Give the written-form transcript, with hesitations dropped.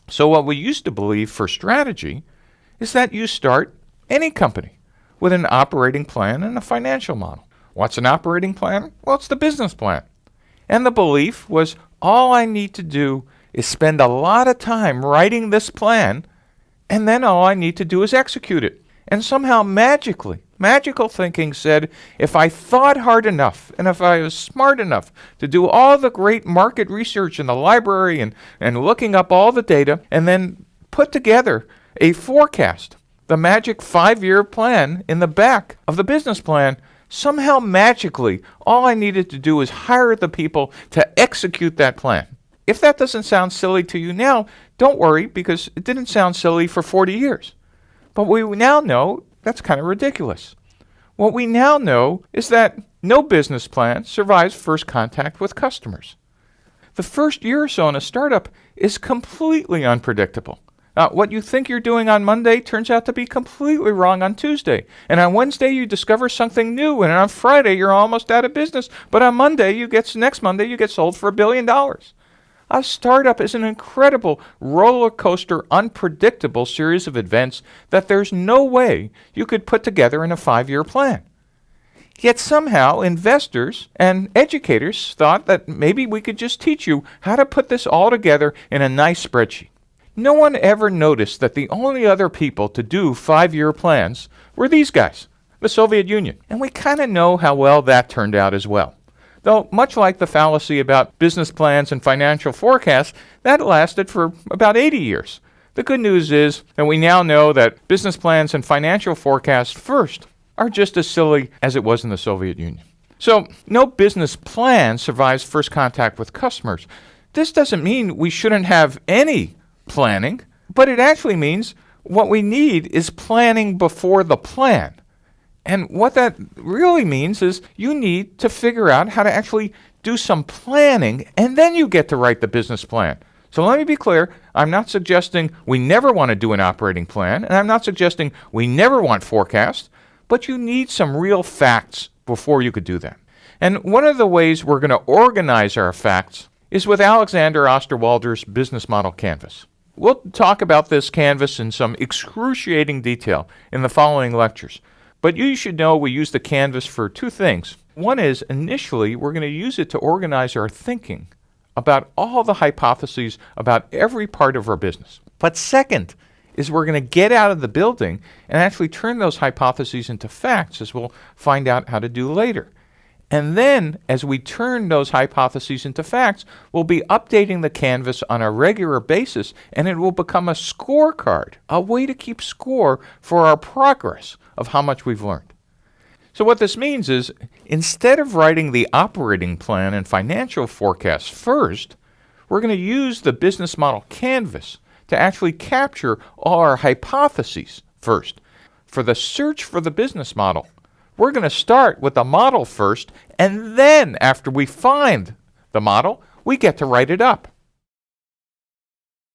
So what we used to believe for strategy is that you start any company with an operating plan and a financial model. What's an operating plan? Well, it's the business plan. And the belief was all I need to do is spend a lot of time writing this plan, and then all I need to do is execute it. And somehow magical thinking said if I thought hard enough and if I was smart enough to do all the great market research in the library and looking up all the data and then put together a forecast, the magic 5-year plan in the back of the business plan, somehow magically all I needed to do is hire the people to execute that plan. If that doesn't sound silly to you now, don't worry, because it didn't sound silly for 40 years. But we now know that's kind of ridiculous. What we now know is that no business plan survives first contact with customers. The first year or so in a startup is completely unpredictable. What you think you're doing on Monday turns out to be completely wrong on Tuesday. And on Wednesday, you discover something new. And on Friday, you're almost out of business. But on next Monday, you get sold for $1 billion. A startup is an incredible roller coaster, unpredictable series of events that there's no way you could put together in a 5-year plan. Yet somehow investors and educators thought that maybe we could just teach you how to put this all together in a nice spreadsheet. No one ever noticed that the only other people to do 5-year plans were these guys, the Soviet Union. And we kind of know how well that turned out as well. Though, much like the fallacy about business plans and financial forecasts, that lasted for about 80 years. The good news is that we now know that business plans and financial forecasts first are just as silly as it was in the Soviet Union. So, no business plan survives first contact with customers. This doesn't mean we shouldn't have any planning, but it actually means what we need is planning before the plan. And what that really means is you need to figure out how to actually do some planning, and then you get to write the business plan. So let me be clear, I'm not suggesting we never want to do an operating plan, and I'm not suggesting we never want forecasts, but you need some real facts before you could do that. And one of the ways we're going to organize our facts is with Alexander Osterwalder's business model canvas. We'll talk about this canvas in some excruciating detail in the following lectures. But you should know we use the canvas for two things. One is, initially, we're going to use it to organize our thinking about all the hypotheses about every part of our business. But second is we're going to get out of the building and actually turn those hypotheses into facts, as we'll find out how to do later. And then, as we turn those hypotheses into facts, we'll be updating the canvas on a regular basis, and it will become a scorecard, a way to keep score for our progress of how much we've learned. So what this means is, instead of writing the operating plan and financial forecast first, we're going to use the business model canvas to actually capture all our hypotheses first. For the search for the business model, we're going to start with the model first, and then after we find the model, we get to write it up.